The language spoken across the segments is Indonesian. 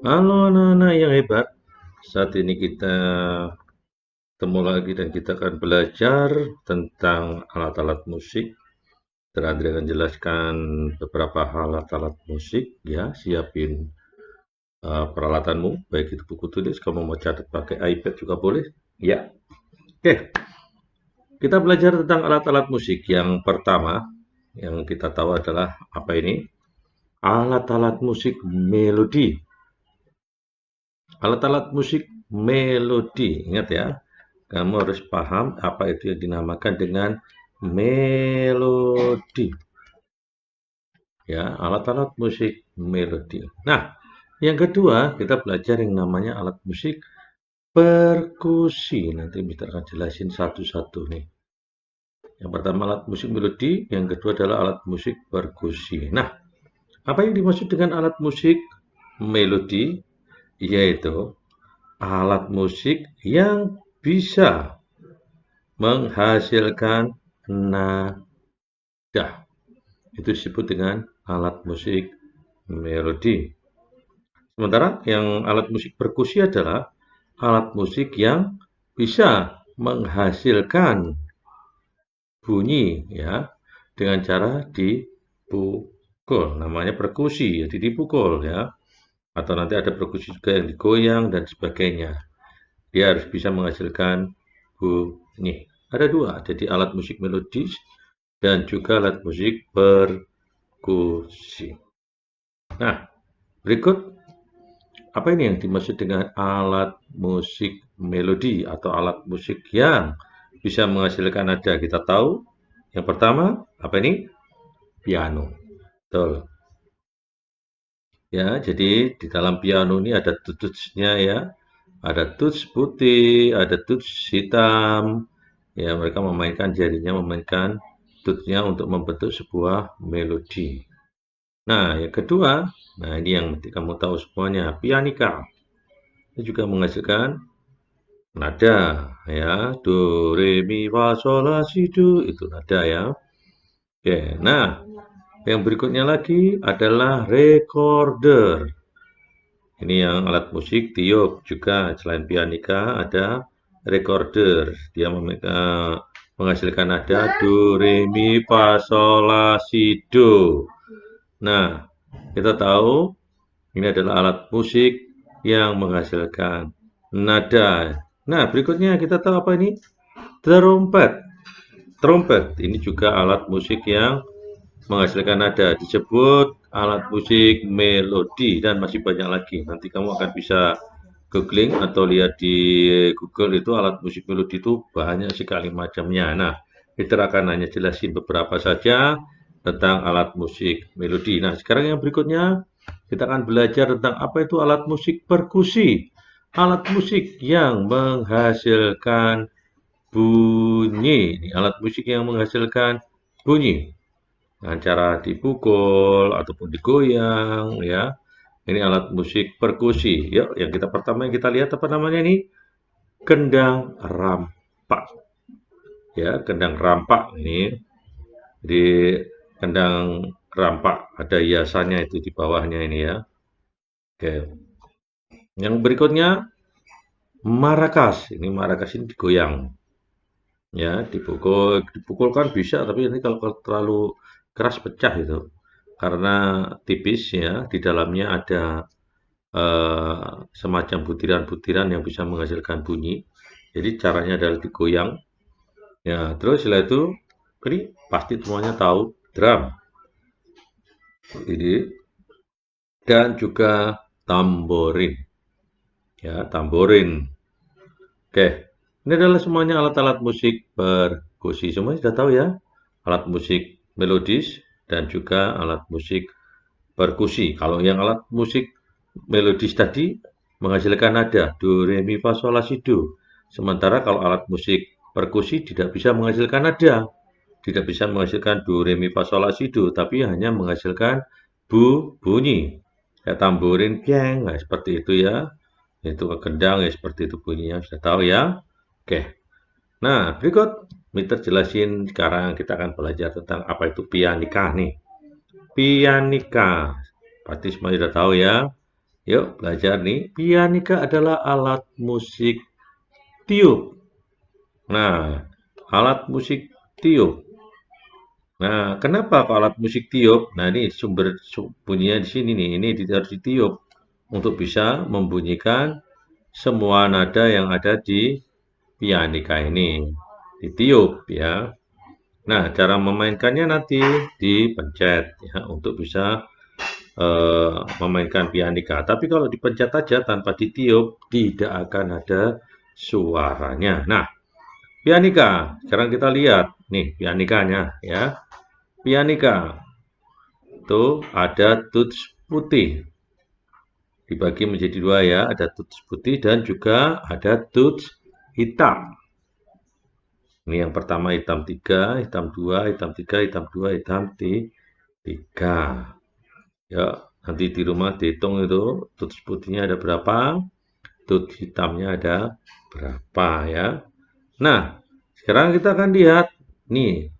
Halo anak-anak yang hebat. Saat ini kita ketemu lagi dan kita akan belajar tentang alat-alat musik. Tadi akan jelaskan beberapa alat-alat musik ya. Siapin peralatanmu, baik itu buku tulis, kamu mau catat pakai iPad juga boleh. Ya. Oke, kita belajar tentang alat-alat musik. Yang pertama yang kita tahu adalah apa ini? Alat-alat musik melodi. Alat-alat musik melodi. Ingat ya, kamu harus paham apa itu yang dinamakan dengan melodi. Ya, alat-alat musik melodi. Nah, yang kedua kita belajar yang namanya alat musik perkusi. Nanti Mister akan jelasin satu-satu nih. Yang pertama alat musik melodi, yang kedua adalah alat musik perkusi. Nah, apa yang dimaksud dengan alat musik melodi? Yaitu alat musik yang bisa menghasilkan nada. Itu disebut dengan alat musik melodi. Sementara yang alat musik perkusi adalah alat musik yang bisa menghasilkan bunyi ya dengan cara dipukul. Namanya perkusi, jadi dipukul ya. Atau nanti ada perkusi juga yang digoyang dan sebagainya. Dia harus bisa menghasilkan bunyi. Ada dua, jadi alat musik melodis dan juga alat musik perkusi. Nah, berikut apa ini yang dimaksud dengan alat musik melodi atau alat musik yang bisa menghasilkan nada? Kita tahu yang pertama apa ini? Piano. Betul. Ya, jadi di dalam piano ini ada tutsnya ya. Ada tuts putih, ada tuts hitam. Ya, mereka memainkan jarinya, memainkan tutsnya untuk membentuk sebuah melodi. Nah, yang kedua, nah ini yang mesti kamu tahu semuanya, pianika. Ini juga menghasilkan nada ya, do, re, mi, fa, sol, la, si, do, itu nada ya. Oke, nah yang berikutnya lagi adalah recorder. Ini yang alat musik tiup juga selain pianika ada recorder. Dia menghasilkan nada do, re, mi, fa, sol, la, si, do. Nah, kita tahu ini adalah alat musik yang menghasilkan nada. Nah, berikutnya kita tahu apa ini? Trompet. Trompet ini juga alat musik yang menghasilkan nada. Disebut alat musik melodi dan masih banyak lagi. Nanti kamu akan bisa googling atau lihat di Google itu alat musik melodi itu banyak sekali macamnya. Nah, kita akan hanya jelasin beberapa saja tentang alat musik melodi. Nah, sekarang yang berikutnya kita akan belajar tentang apa itu alat musik perkusi. Alat musik yang menghasilkan bunyi. Ini alat musik yang menghasilkan bunyi dengan cara dipukul ataupun digoyang ya. Ini alat musik perkusi. Yuk, yang kita pertama yang kita lihat apa namanya ini? Kendang rampak. Ya, kendang rampak ini. Di kendang rampak ada hiasannya itu di bawahnya ini ya. Oke. Yang berikutnya marakas. Ini marakas ini digoyang. Ya, dipukul kan bisa, tapi ini kalau terlalu keras pecah itu. Karena tipis ya, di dalamnya ada semacam butiran-butiran yang bisa menghasilkan bunyi. Jadi caranya adalah digoyang. Ya, terus setelah itu, ini pasti semuanya tahu drum ini dan juga tamborin. Ya, tamborin. Oke, ini adalah semuanya alat-alat musik perkusi. Semuanya sudah tahu ya, alat musik melodis dan juga alat musik perkusi. Kalau yang alat musik melodis tadi menghasilkan nada do, re, mi, fa, sol, la, si, do. Sementara kalau alat musik perkusi tidak bisa menghasilkan nada, tidak bisa menghasilkan do, re, mi, fa, sol, la, si, do, tapi hanya menghasilkan bunyi. Ya, tamborin, piang, nah, seperti itu ya. Itu kendang ya seperti itu bunyinya sudah tahu ya. Oke. Nah, berikut Mister jelasin sekarang kita akan belajar tentang apa itu pianika nih. Pianika. Pasti semua sudah tahu ya. Yuk belajar nih. Pianika adalah alat musik tiup. Nah, alat musik tiup. Nah, kenapa kok alat musik tiup? Nah, ini sumber bunyinya di sini nih. Ini harus ditiup untuk bisa membunyikan semua nada yang ada di pianika ini. Ditiup ya. Nah, cara memainkannya nanti dipencet ya untuk bisa memainkan pianika. Tapi kalau dipencet aja tanpa ditiup, tidak akan ada suaranya. Nah, pianika. Sekarang kita lihat nih pianikanya ya. Pianika itu ada tuts putih. Dibagi menjadi dua ya, ada tuts putih dan juga ada tuts hitam. Ini yang pertama hitam 3, hitam 2, hitam 3, hitam 2, hitam 3. Ya, nanti di rumah dihitung itu tuts putihnya ada berapa, tuts hitamnya ada berapa ya. Nah, sekarang kita akan lihat nih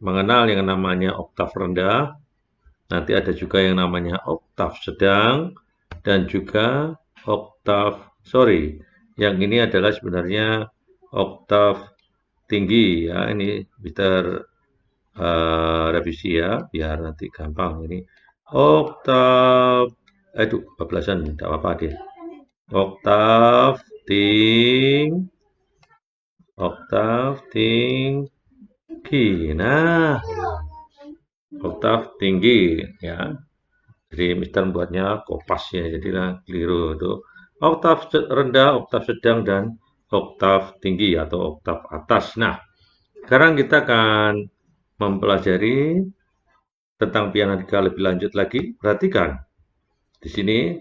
mengenal yang namanya oktav rendah. Nanti ada juga yang namanya oktav sedang dan juga oktav sorry. Yang ini adalah sebenarnya oktav tinggi ya. Ini bisa revisi ya biar nanti gampang ini. Oktav aduh bablasan enggak apa-apa deh. Oktav oktav tinggi. Nah, oktav tinggi ya. Jadi Mister buatnya kopas ya, jadi keliru itu. Oktav rendah, oktav sedang, dan oktav tinggi atau oktav atas. Nah, sekarang kita akan mempelajari tentang pianika lebih lanjut lagi. Perhatikan di sini.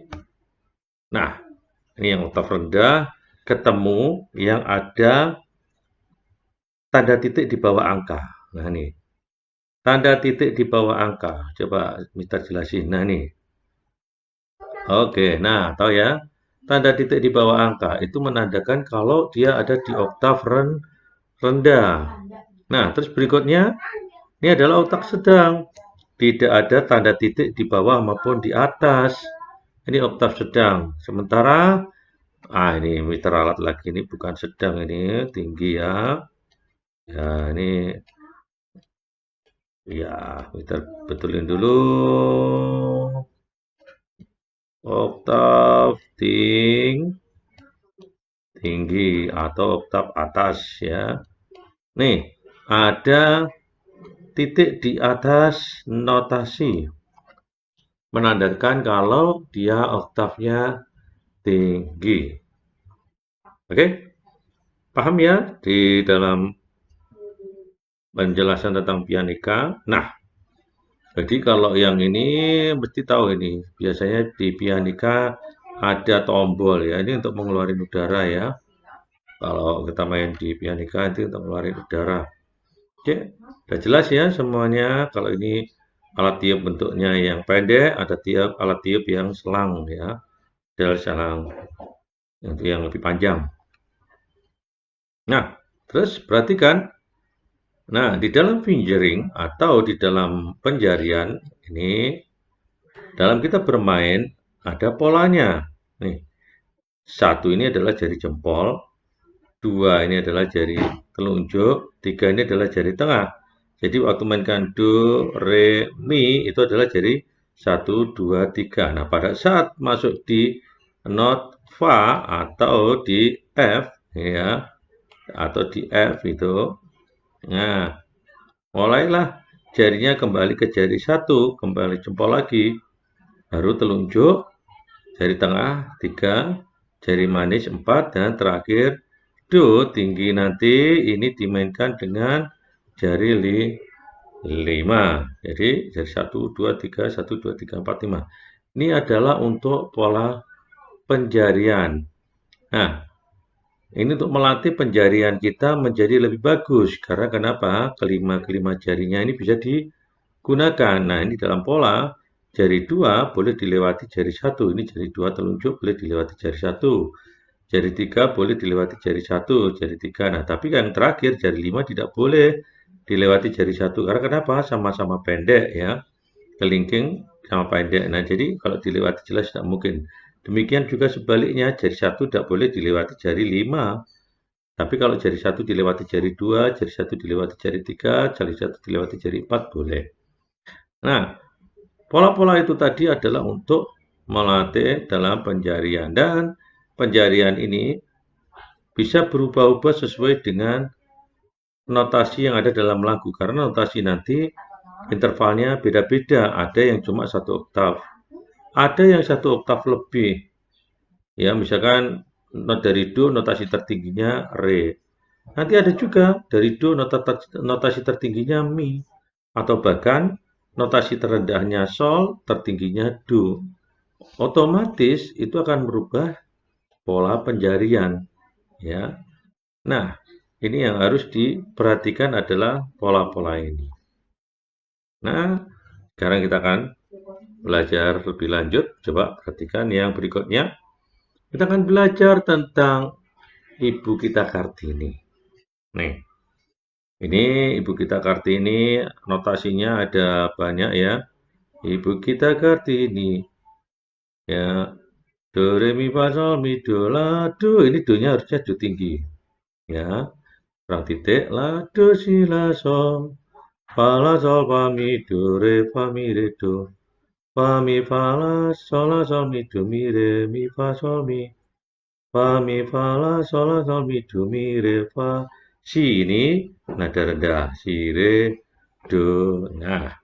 Nah, ini yang oktav rendah ketemu yang ada tanda titik di bawah angka. Nah, ini tanda titik di bawah angka. Coba Mister jelasin. Nah, nih. Oke, nah tahu ya, tanda titik di bawah angka itu menandakan kalau dia ada di oktav rendah. Nah, terus berikutnya, ini adalah oktav sedang. Tidak ada tanda titik di bawah maupun di atas. Ini oktav sedang. Sementara, ini meter alat lagi, ini bukan sedang, ini tinggi ya. Ya, ini, ya, meter betulin dulu. Oktav tinggi atau oktav atas ya. Nih, ada titik di atas notasi menandakan kalau dia oktavnya tinggi. Oke? Paham ya di dalam penjelasan tentang pianika? Nah, jadi kalau yang ini mesti tahu ini. Biasanya di pianika ada tombol ya. Ini untuk mengeluarkan udara ya. Kalau kita main di pianika itu untuk mengeluarkan udara. Oke, udah jelas ya semuanya. Kalau ini alat tiup bentuknya yang pendek, ada alat tiup yang selang ya. Ada selang yang lebih panjang. Nah, terus perhatikan. Nah, di dalam fingering atau di dalam penjarian ini, dalam kita bermain ada polanya. Nih, satu ini adalah jari jempol, dua ini adalah jari telunjuk, tiga ini adalah jari tengah. Jadi waktu mainkan do, re, mi itu adalah jari 1, 2, 3. Nah, pada saat masuk di not fa atau di F ya, atau di F itu, nah mulailah jarinya kembali ke jari 1, kembali jempol lagi, baru telunjuk, jari tengah 3, jari manis 4, dan terakhir do tinggi nanti ini dimainkan dengan jari 5. Jadi jari 1, 2, 3, 1, 2, 3, 4, 5. Ini adalah untuk pola penjarian. Nah, ini untuk melatih penjarian kita menjadi lebih bagus. Karena kenapa? Kelima jarinya ini bisa digunakan. Nah, ini dalam pola jari 2 boleh dilewati jari 1. Ini jari 2 telunjuk boleh dilewati jari 1. Jari 3 boleh dilewati jari 1, jari 3. Nah, tapi yang terakhir jari 5 tidak boleh dilewati jari 1. Karena kenapa? Sama-sama pendek ya. Kelingking sama pendek. Nah, jadi kalau dilewati jelas tidak mungkin. Demikian juga sebaliknya, jari 1 tidak boleh dilewati jari 5. Tapi kalau jari 1 dilewati jari 2, jari 1 dilewati jari 3, jari 1 dilewati jari 4 boleh. Nah, pola-pola itu tadi adalah untuk melatih dalam penjarian. Dan penjarian ini bisa berubah-ubah sesuai dengan notasi yang ada dalam lagu. Karena notasi nanti intervalnya beda-beda. Ada yang cuma 1 oktav. Ada yang 1 oktav lebih. Ya, misalkan dari do notasi tertingginya re. Nanti ada juga dari do notasi tertingginya mi. Atau bahkan notasi terendahnya sol, tertingginya do. Otomatis itu akan merubah pola penjarian. Ya. Nah, ini yang harus diperhatikan adalah pola-pola ini. Nah, sekarang kita akan belajar lebih lanjut. Coba perhatikan yang berikutnya. Kita akan belajar tentang Ibu kita Kartini. Nih, ini Ibu kita Kartini, notasinya ada banyak ya. Ibu kita Kartini, ya, do, re, mi, fa, sol, mi, do, la, do. Ini do-nya harusnya do tinggi. Ya, kurang titik, la, do, si, la, sol. Fa, la, sol, fa, mi, do, re, fa, mi, re, do. Fa, mi, fa, la, sol, mi, do, mi, fa, sol, mi. Fa, mi, fa, la, sol, mi, do, mi, re, fa. Si ini nada rendah. Si, re, do. Nah,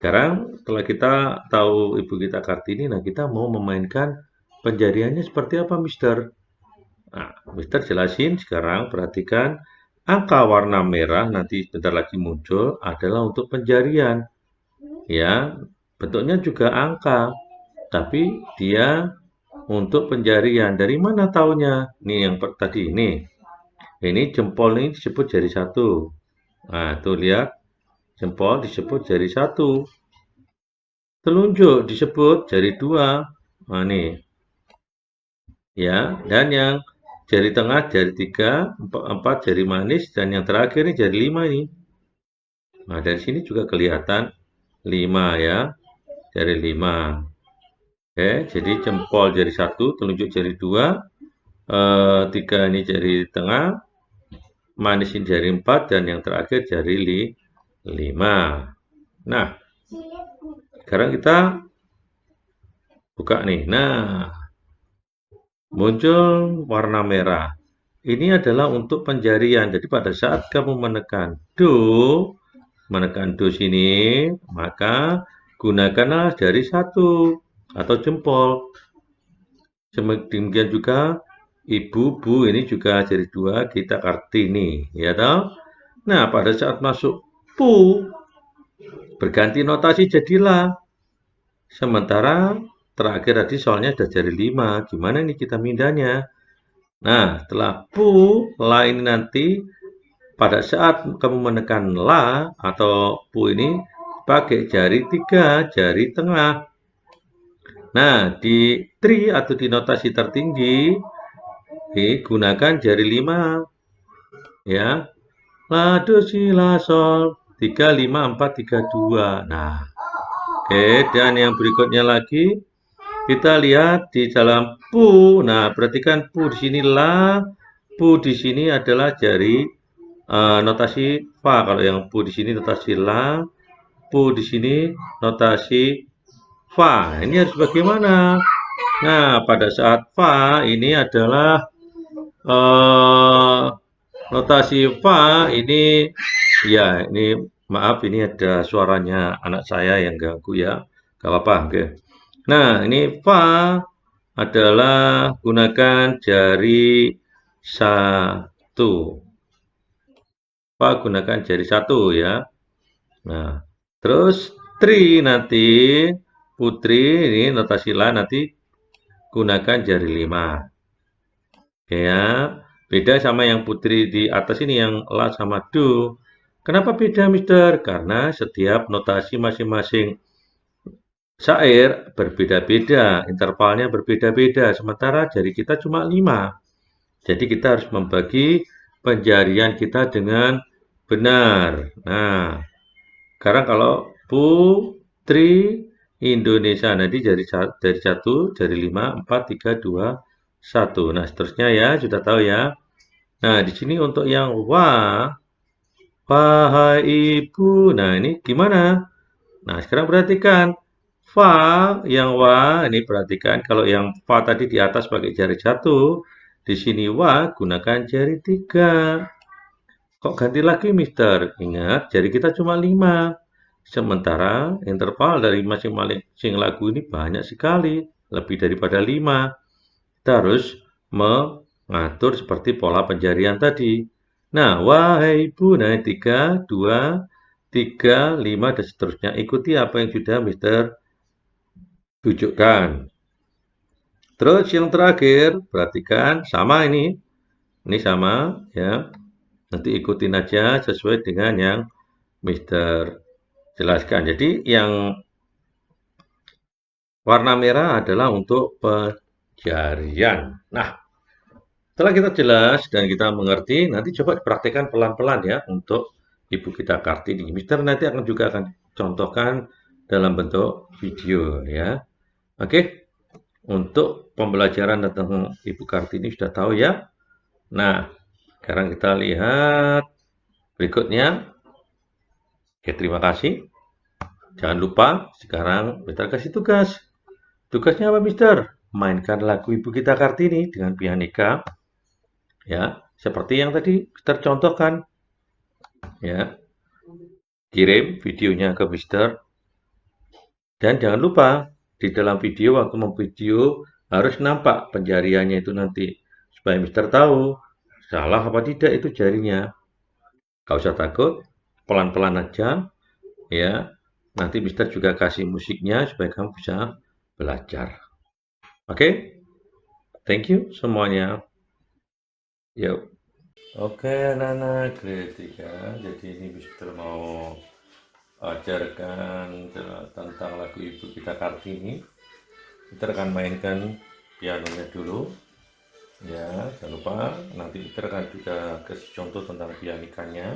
sekarang setelah kita tahu Ibu kita Kartini, nah kita mau memainkan penjariannya seperti apa, Mister? Nah, Mister jelasin sekarang, perhatikan. Angka warna merah nanti sebentar lagi muncul adalah untuk penjarian. Ya, bentuknya juga angka, tapi dia untuk penjarian. Dari mana taunya? Nih yang tadi ini. Ini jempol ini disebut jari 1. Nah, tuh lihat. Jempol disebut jari 1. Telunjuk disebut jari 2. Nah, nih. Ya, dan yang jari tengah jari 3, 4 jari manis, dan yang terakhir ini jari 5 ini. Nah, dari sini juga kelihatan 5 ya. Jari 5. Oke, jadi jempol jari 1, telunjuk jari 2, 3 ini jari tengah, manis ini jari 4, dan yang terakhir jari 5. Nah, sekarang kita buka nih. Nah, muncul warna merah. Ini adalah untuk penjarian. Jadi pada saat kamu menekan do sini, maka gunakanlah jari 1 atau jempol. Demikian juga Ibu, Bu ini juga jari 2, kita Kartini, ya toh? Nah, pada saat masuk pu, berganti notasi jadilah. Sementara terakhir tadi soalnya ada jari 5. Gimana nih kita mindahnya? Nah, setelah pu, la ini nanti pada saat kamu menekan la atau pu ini pakai jari 3, jari tengah. Nah, di tri atau di notasi tertinggi digunakan jari 5. Ya. La, do, si, la, sol. 3, 5, 4, 3, 2. Nah, oke, dan yang berikutnya lagi kita lihat di dalam pu. Nah, perhatikan pu di sini la, pu di sini adalah jari notasi fa. Kalau yang pu di sini notasi la, pu di sini notasi fa. Ini harus bagaimana? Nah, pada saat fa ini adalah notasi fa ini ya ini maaf ini ada suaranya anak saya yang ganggu ya. Gak apa-apa. Oke. Nah, ini fa adalah gunakan jari 1. Fa gunakan jari 1 ya. Nah, terus tri nanti putri ini notasi la nanti gunakan jari 5. Ya, beda sama yang putri di atas ini yang la sama do. Kenapa beda, Mister? Karena setiap notasi masing-masing syair berbeda-beda, intervalnya berbeda-beda, sementara jari kita cuma 5. Jadi kita harus membagi penjarian kita dengan benar. Nah, sekarang kalau putri Indonesia. Nanti dari 1, dari 5, 4, 3, 2, 1. Nah, seterusnya ya, sudah tahu ya. Nah, di sini untuk yang wahai ibu. Nah, ini gimana? Nah, sekarang perhatikan. Fa, yang wa, ini perhatikan. Kalau yang fa tadi di atas pakai jari 1, di sini wa gunakan jari 3. Kok ganti lagi, Mister? Ingat, jari kita cuma 5. Sementara interval dari masing-masing lagu ini banyak sekali, lebih daripada 5. Kita harus mengatur seperti pola penjarian tadi. Nah, wahai ibu, nah 3, 2, 3, 5, dan seterusnya. Ikuti apa yang sudah Mister tunjukkan. Terus yang terakhir, perhatikan sama ini. Ini sama ya. Nanti ikutin aja sesuai dengan yang Mister jelaskan. Jadi yang warna merah adalah untuk penjarian. Nah, setelah kita jelas dan kita mengerti, nanti coba dipraktikkan pelan-pelan ya untuk Ibu kita Kartini. Mister nanti juga akan contohkan dalam bentuk video ya. Oke, untuk pembelajaran tentang Ibu Kartini sudah tahu ya. Nah, sekarang kita lihat berikutnya. Oke, terima kasih. Jangan lupa sekarang Mister kasih tugas. Tugasnya apa, Mister? Mainkan lagu Ibu kita Kartini dengan pianika, ya, seperti yang tadi Mister contohkan, ya. Kirim videonya ke Mister, dan jangan lupa di dalam video waktu memvideo harus nampak penjariannya itu nanti, supaya Mister tahu salah apa tidak itu jarinya. Gak usah takut, pelan-pelan aja, ya. Nanti Mister juga kasih musiknya supaya kamu bisa belajar. Oke? Thank you semuanya. Yuk. Oke, anak-anak grade 3. Jadi ini Mister mau ajarkan tentang lagu Ibu Kita Kartini. Mister akan mainkan pianonya dulu. Ya, jangan lupa nanti Mister akan juga kasih contoh tentang pianikanya.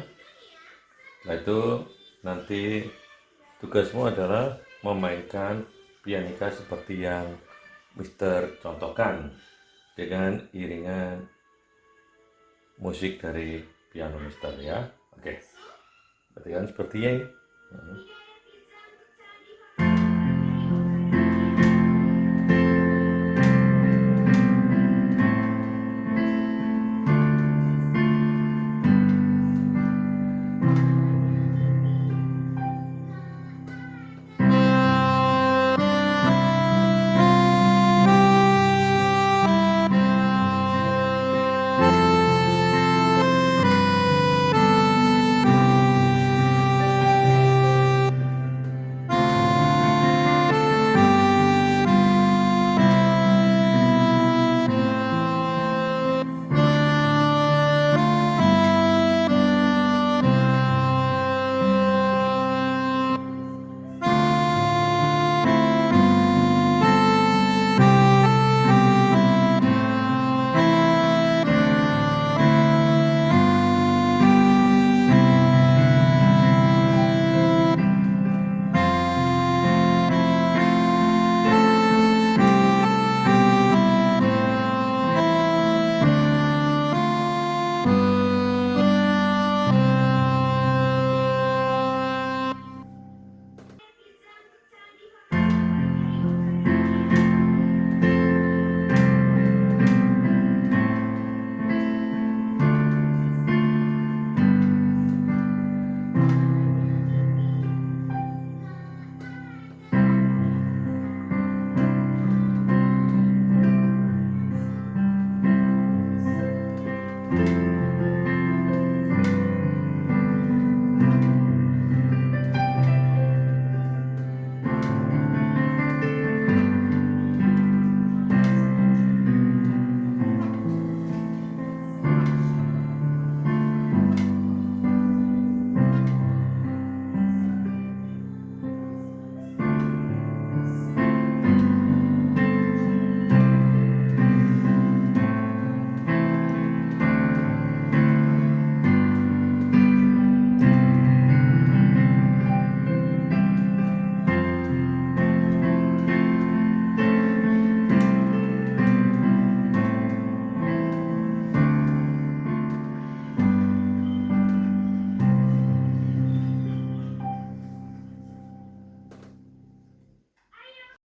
Nah itu nanti tugasmu adalah memainkan pianika seperti yang Mister contohkan dengan iringan musik dari piano Mister ya. Oke. Berarti kan sepertinya ya.